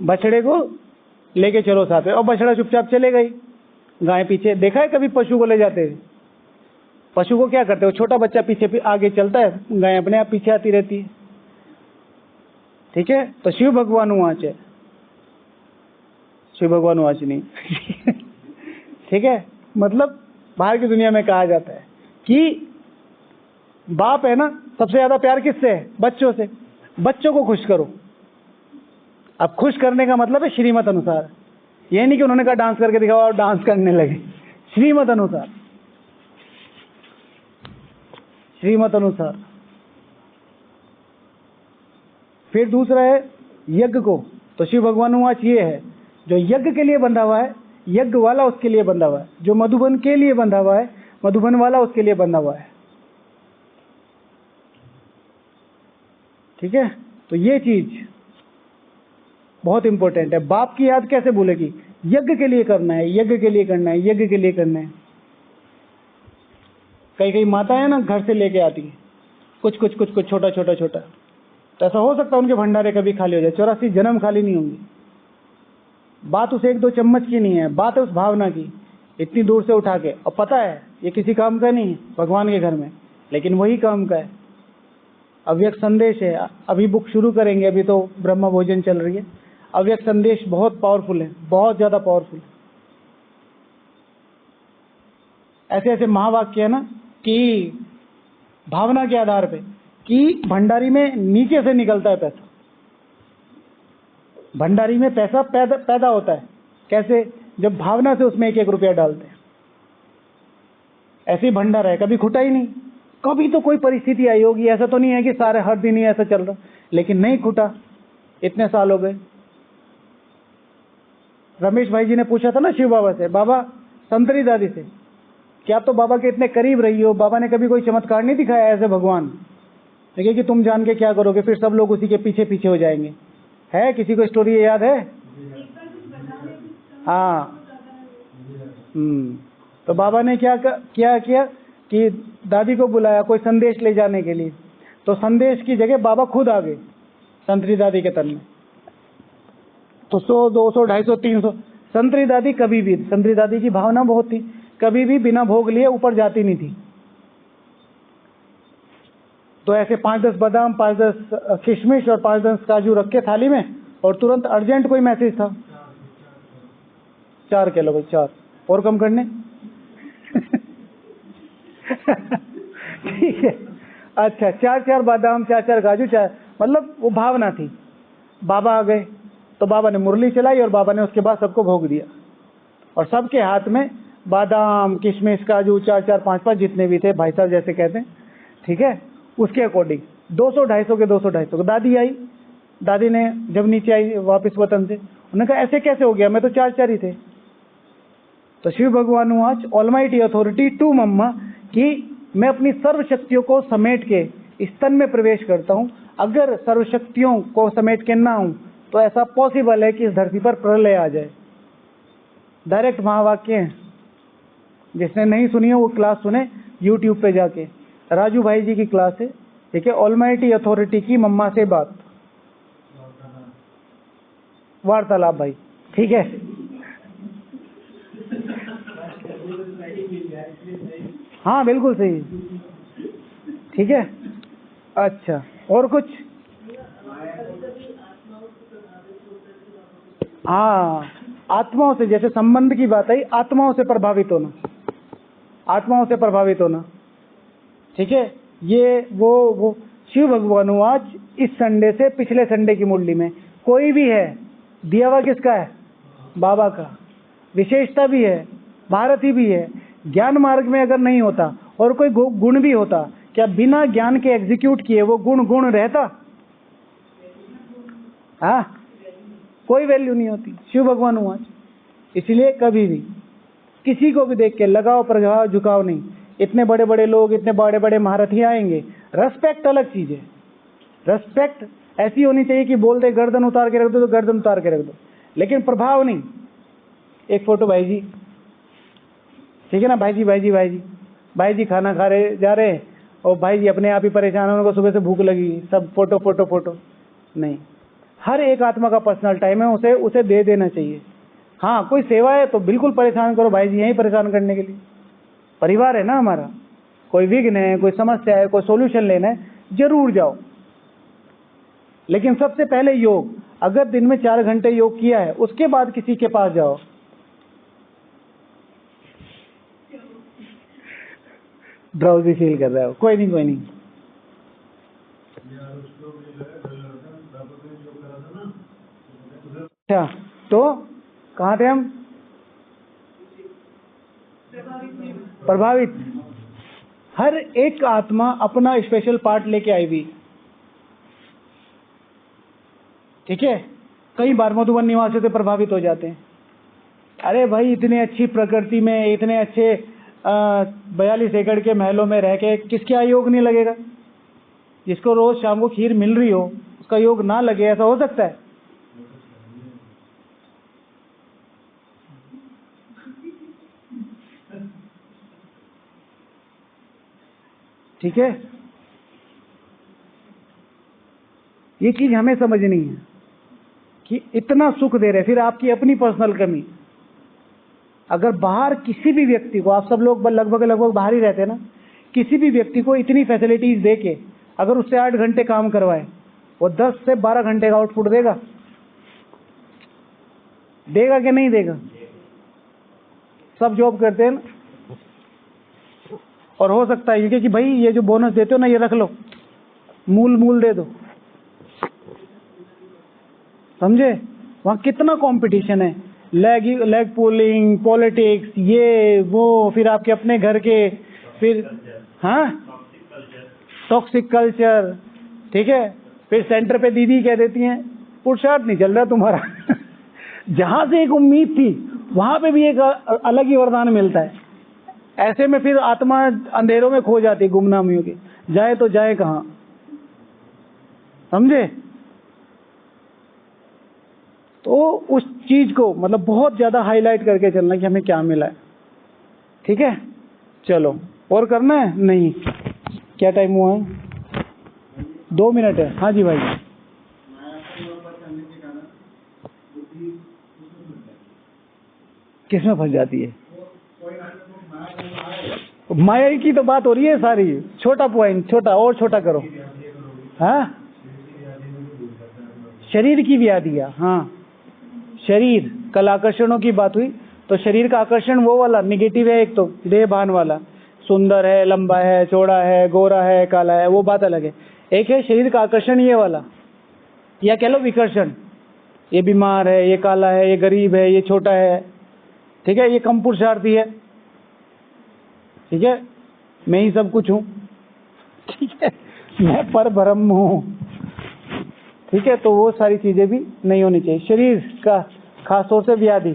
बछड़े को लेके चलो साथ में, और बछड़ा चुपचाप चले गई, गाय पीछे। देखा है कभी पशु को ले जाते हैं? पशु को क्या करते हो? छोटा बच्चा पीछे आगे चलता है, गाय अपने आप पीछे आती रहती है, ठीक है? तो शिव भगवान वाच है, शिव भगवान वाच नहीं ठीक है? मतलब बाहर की दुनिया में कहा जाता है कि बाप है ना, सबसे ज्यादा प्यार किससे है? बच्चों से। बच्चों को खुश करो। अब खुश करने का मतलब है श्रीमत अनुसार, ये नहीं कि उन्होंने कहा डांस करके दिखाओ और डांस करने लगे। श्रीमत अनुसार, श्रीमत अनुसार। फिर दूसरा है यज्ञ को, तो शिव भगवान वाच ये है, जो यज्ञ के लिए बंधा हुआ है, यज्ञ वाला उसके लिए बंधा हुआ है। जो मधुबन के लिए बंधा हुआ है, मधुबन वाला उसके लिए बंधा हुआ है, ठीक है? तो ये चीज बहुत इंपॉर्टेंट है। बाप की याद कैसे भूलेगी? यज्ञ के लिए करना है, यज्ञ के लिए करना है, यज्ञ के लिए करना है। कई कई माता है ना, घर से लेके आती है कुछ कुछ कुछ कुछ छोटा छोटा छोटा, तो ऐसा हो सकता है उनके भंडारे कभी खाली हो जाए, 84 जन्म खाली नहीं होंगे। बात उस 1-2 चम्मच की नहीं है, बात है उस भावना की, इतनी दूर से उठा के। और पता है ये किसी काम का नहीं है भगवान के घर में, लेकिन वही काम का है। अव्यक्त संदेश है, अभी बुक शुरू करेंगे, अभी तो ब्रह्म भोजन चल रही है। अव्यक्त संदेश बहुत पावरफुल है, बहुत ज्यादा पावरफुल। ऐसे ऐसे महावाक्य है ना कि भावना के आधार पे, कि भंडारी में नीचे से निकलता है पैसा, भंडारी में पैसा पैदा होता है। कैसे? जब भावना से उसमें 1-1 रुपया डालते हैं। ऐसे ही भंडारा है, कभी खुटा ही नहीं। कभी तो कोई परिस्थिति आई होगी, ऐसा तो नहीं है कि सारे हर दिन ही ऐसा चल रहा, लेकिन नहीं खुटा, इतने साल हो गए। रमेश भाई जी ने पूछा था ना शिव बाबा से, बाबा संतरी दादी से, क्या तो बाबा के इतने करीब रही हो, बाबा ने कभी कोई चमत्कार नहीं दिखाया ऐसे भगवान? देखिए कि तुम जान के क्या करोगे, फिर सब लोग उसी के पीछे पीछे हो जाएंगे। है किसी को स्टोरी याद है? हाँ। तो बाबा ने क्या किया कि दादी को बुलाया कोई संदेश ले जाने के लिए, तो संदेश की जगह बाबा खुद आ गए संतरी दादी के तन में। तो 100, 200, 250, 300 संतरी दादी कभी भी, संतरी दादी की भावना बहुत थी, कभी भी बिना भोग लिए ऊपर जाती नहीं थी। तो ऐसे 5-10 बादाम, 5-10 किशमिश और 5-10 काजू रख के थाली में, और तुरंत अर्जेंट कोई मैसेज था, 4 किलो भाई, 4 और कम करने ठीक है, अच्छा 4-4 बादाम, 4-4 काजू, 4, मतलब वो भावना थी। बाबा आ गए तो बाबा ने मुरली चलाई और बाबा ने उसके बाद सबको भोग दिया, और सबके हाथ में बादाम, किशमिश, काजू 4-4, 5-5 जितने भी थे, भाई साहब जैसे कहते हैं, ठीक है, उसके अकॉर्डिंग 200, 250 के 200, 250। दादी आई, दादी ने जब नीचे आई वापस वतन से, उन्होंने कहा ऐसे कैसे हो गया, मैं तो 4-4 ही थे। तो शिव भगवान वाच ऑलमाइटी अथॉरिटी टू मम्मा कि मैं अपनी सर्व शक्तियों को समेट के इस तन में प्रवेश करता हूँ, अगर सर्वशक्तियों को समेट के ना हूं तो ऐसा पॉसिबल है कि इस धरती पर प्रलय आ जाए। डायरेक्ट महावाक्य है, जिसने नहीं सुनी है वो क्लास सुने यूट्यूब पे जाके, राजू भाई जी की क्लास है, ठीक है। ऑलमाइटी अथॉरिटी की मम्मा से बात, वार्तालाप भाई, ठीक है। हाँ बिल्कुल सही, ठीक है। अच्छा, और कुछ? हाँ, आत्माओं से, जैसे संबंध की बात आई, आत्माओं से प्रभावित होना, आत्माओं से प्रभावित होना, ठीक है। ये वो शिव भगवान आज इस संडे से पिछले संडे की मुरली में कोई भी है, दिया हुआ किसका है? बाबा का। विशेषता भी है, भारती भी है। ज्ञान मार्ग में अगर नहीं होता और कोई गुण भी होता, क्या बिना ज्ञान के एग्जीक्यूट किए वो गुण रहता? हाँ, कोई वैल्यू नहीं होती। शिव भगवान आज, इसलिए कभी भी किसी को भी देख के लगाव प्रभाव झुकाव नहीं। इतने बड़े बड़े लोग, इतने बड़े बड़े महारथी आएंगे, रेस्पेक्ट अलग चीज है। रेस्पेक्ट ऐसी होनी चाहिए कि बोल दे गर्दन उतार के रख दो तो गर्दन उतार के रख दो, लेकिन प्रभाव नहीं। एक फोटो भाई जी, ठीक है ना, भाई जी खाना खा रहे जा रहे हैं और भाई जी अपने आप ही परेशान है, उनको सुबह से भूख लगी, सब फोटो फोटो फोटो नहीं। हर एक आत्मा का पर्सनल टाइम है, उसे दे देना चाहिए। हाँ, कोई सेवा है तो बिल्कुल परेशान करो, भाई जी यहीं परेशान करने के लिए, परिवार है ना हमारा। कोई विघ्न है, कोई समस्या है, कोई सॉल्यूशन लेना है, जरूर जाओ। लेकिन सबसे पहले योग, अगर दिन में 4 घंटे योग किया है उसके बाद किसी के पास जाओ। ड्राउजी फील कर रहे हो, कोई नहीं। अच्छा, तो कहाँ थे हम? प्रभावित। हर एक आत्मा अपना स्पेशल पार्ट लेके आई हुई, ठीक है। कई बार मधुबन निवासियों से प्रभावित हो जाते हैं। अरे भाई, इतने अच्छी प्रकृति में, इतने अच्छे 42 एकड़ के महलों में रह के किसके यहाँ योग नहीं लगेगा? जिसको रोज शाम को खीर मिल रही हो उसका योग ना लगे, ऐसा हो सकता है? ठीक है, ये चीज हमें समझनी है कि इतना सुख दे रहे, फिर आपकी अपनी पर्सनल कमी। अगर बाहर किसी भी व्यक्ति को, आप सब लोग लगभग बाहर ही रहते हैं ना, किसी भी व्यक्ति को इतनी फैसिलिटीज दे के अगर उससे 8 घंटे काम करवाए, वो 10 से 12 घंटे का आउटपुट देगा कि नहीं देगा? सब जॉब करते हैं ना, और हो सकता है कि भाई ये जो बोनस देते हो ना, ये रख लो, मूल दे दो, समझे? वहां कितना कंपटीशन है, लेग पुलिंग, पॉलिटिक्स, ये वो, फिर आपके अपने घर के, फिर हाँ टॉक्सिक कल्चर, ठीक है। फिर सेंटर पे दीदी कह देती हैं पुरुषार्थ नहीं चल रहा तुम्हारा। जहां से एक उम्मीद थी वहां पे भी एक अलग ही वरदान मिलता है। ऐसे में फिर आत्मा अंधेरों में खो जाती है, गुमनामी होगी, जाए तो जाए कहां, समझे? तो उस चीज को मतलब बहुत ज्यादा हाईलाइट करके चलना कि हमें क्या मिला है, ठीक है। चलो, और करना है? नहीं, क्या टाइम हुआ है? 2 मिनट है। हाँ जी भाई। किसमें फंस जाती है? माया की तो बात हो रही है सारी। छोटा पॉइंट, छोटा और छोटा करो। हाँ, शरीर की व्याधियां, हाँ शरीर, कल आकर्षणों की बात हुई, तो शरीर का आकर्षण वो वाला निगेटिव है, एक तो देहभान वाला, सुंदर है, लंबा है, चौड़ा है, गोरा है, काला है, वो बात अलग है। एक है शरीर का आकर्षण ये वाला, या कह लो विकर्षण, ये बीमार है, ये काला है, ये गरीब है, ये छोटा है, ठीक है, ये कम पुरुषार्थी है, ठीक है, मैं ही सब कुछ हूँ, ठीक है, मैं पर ब्रह्म हूँ, ठीक है। तो वो सारी चीजें भी नहीं होनी चाहिए। शरीर का खासतौर से व्याधि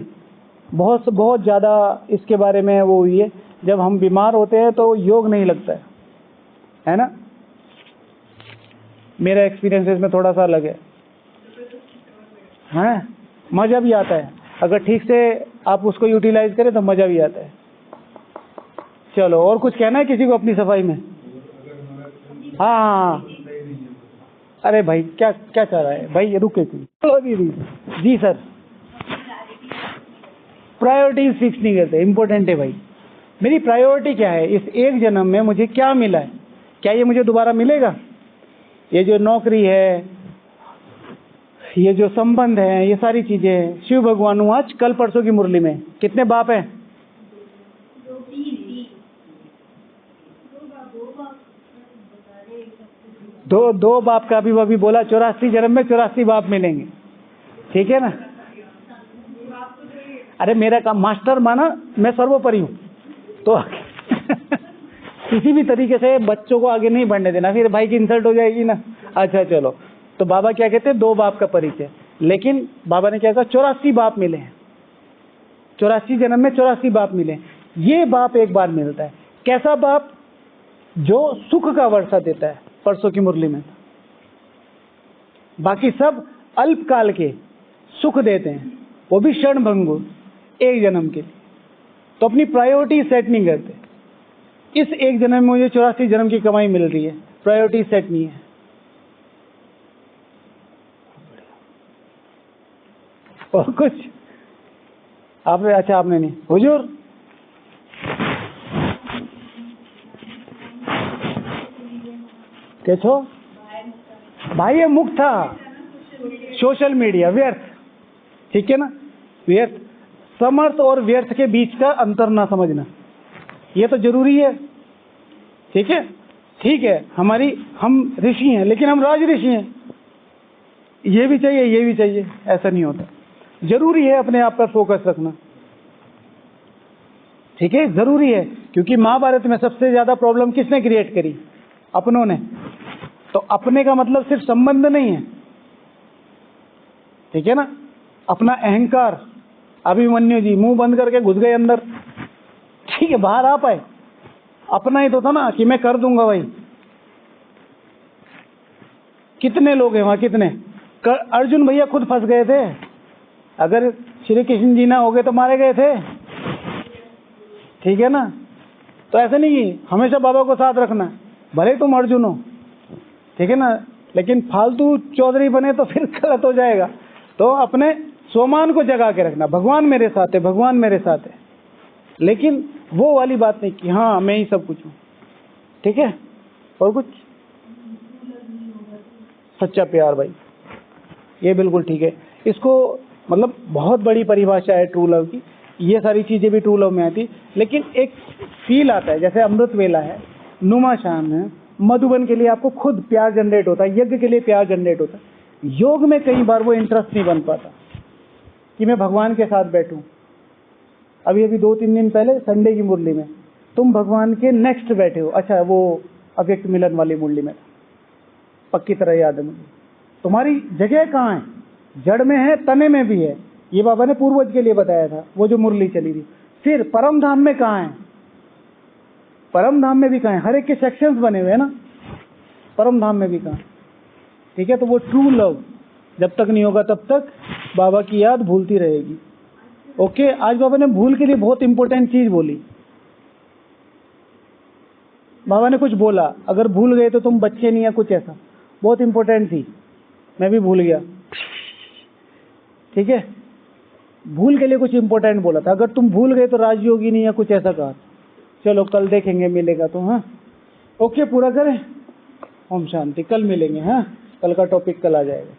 बहुत ज्यादा इसके बारे में वो हुई है। जब हम बीमार होते हैं तो योग नहीं लगता है ना। मेरा एक्सपीरियंस इसमें थोड़ा सा अलग है। हाँ, मज़ा भी आता है अगर ठीक से आप उसको यूटिलाइज करें तो मज़ा भी आता है। चलो, और कुछ कहना है किसी को अपनी सफाई में? हाँ, अरे भाई क्या क्या चाह रहा है भाई, रुके चलो दीदी। जी सर, प्रायोरिटी फिक्स नहीं करते, इम्पोर्टेंट है भाई। मेरी प्रायोरिटी क्या है, इस एक जन्म में मुझे क्या मिला है, क्या ये मुझे दोबारा मिलेगा? ये जो नौकरी है, ये जो संबंध है, ये सारी चीजें हैं। शिव भगवान हूँ आज कल परसों की मुरली में कितने बाप हैं? दो बाप का अभी बोला, 84 जन्म में 84 बाप मिलेंगे, ठीक है ना? अरे मेरा काम मास्टर माना, मैं सर्वोपरि हूँ तो किसी भी तरीके से बच्चों को आगे नहीं बढ़ने देना, फिर भाई की इंसल्ट हो जाएगी ना। अच्छा चलो, तो बाबा क्या कहते हैं, 2 बाप का परिचय। लेकिन बाबा ने क्या कहा, 84 बाप मिले हैं, 84 जन्म में 84 बाप मिले। ये बाप एक बार मिलता है। कैसा बाप? जो सुख का वर्षा देता है, परसों की मुरली में। बाकी सब अल्पकाल के सुख देते हैं, वो भी क्षणभंगुर, एक जन्म के लिए। तो अपनी प्रायोरिटी सेट नहीं करते। इस एक जन्म में मुझे 84 जन्म की कमाई मिल रही है, प्रायोरिटी सेट नहीं है। और कुछ आपने? अच्छा आपने नहीं। हुजूर कैसो भाई, ये मुक्त था, सोशल मीडिया व्यर्थ, ठीक है ना? व्यर्थ, समर्थ और व्यर्थ के बीच का अंतर ना समझना, ये तो जरूरी है, ठीक है? ठीक है, हम ऋषि हैं लेकिन हम राज ऋषि हैं, ये भी चाहिए ये भी चाहिए, ऐसा नहीं होता। जरूरी है अपने आप पर फोकस रखना, ठीक है? जरूरी है, क्योंकि महाभारत में सबसे ज्यादा प्रॉब्लम किसने क्रिएट करी? अपनों ने। तो अपने का मतलब सिर्फ संबंध नहीं है, ठीक है ना? अपना अहंकार। अभिमन्यु जी मुंह बंद करके घुस गए अंदर, ठीक है, बाहर आ पाए। अपना ही तो था ना कि मैं कर दूंगा भाई। कितने लोग हैं वहां, कितने? अर्जुन भैया खुद फंस गए थे, अगर श्री कृष्ण जी ना हो गए तो मारे गए थे, ठीक है ना? तो ऐसा नहीं, हमेशा बाबा को साथ रखना, भले तुम अर्जुन हो, ठीक है ना? लेकिन फालतू चौधरी बने तो फिर गलत हो जाएगा। तो अपने स्वमान को जगा के रखना, भगवान मेरे साथ है, भगवान मेरे साथ है। लेकिन वो वाली बात नहीं कि हाँ मैं ही सब कुछ हूँ, ठीक है? और कुछ? सच्चा प्यार भाई, ये बिल्कुल ठीक है। इसको मतलब बहुत बड़ी परिभाषा है ट्रू लव की, ये सारी चीजें भी ट्रू लव में आती, लेकिन एक फील आता है, जैसे अमृत वेला है, नुमा शाम है, मधुबन के लिए आपको खुद प्यार जनरेट होता है, यज्ञ के लिए प्यार जनरेट होता है। योग में कई बार वो इंटरेस्ट नहीं बन पाता कि मैं भगवान के साथ बैठूं। अभी 2-3 दिन पहले संडे की मुरली में तुम भगवान के नेक्स्ट बैठे हो। अच्छा, वो अव्यक्त मिलन वाली मुरली में पक्की तरह याद है मुझे। तुम्हारी जगह कहाँ है? जड़ में है, तने में भी है, ये बाबा ने पूर्वज के लिए बताया था, वो जो मुरली चली थी। फिर परम धाम में कहाँ है? परम धाम में भी कहाँ है? हर एक के सेक्शंस बने हुए हैं ना, परम धाम में भी कहाँ? ठीक है, तो वो ट्रू लव जब तक नहीं होगा तब तक बाबा की याद भूलती रहेगी। ओके, आज बाबा ने भूल के लिए बहुत इंपॉर्टेंट चीज बोली। बाबा ने कुछ बोला, अगर भूल गए तो तुम बच्चे नहीं, या कुछ ऐसा, बहुत इंपॉर्टेंट थी, मैं भी भूल गया, ठीक है? भूल के लिए कुछ इंपॉर्टेंट बोला था, अगर तुम भूल गए तो राजयोगी नहीं, या कुछ ऐसा कहा। चलो कल देखेंगे, मिलेगा तो। हाँ ओके, पूरा करें। ओम शांति, कल मिलेंगे। हाँ, कल का टॉपिक कल आ जाएगा।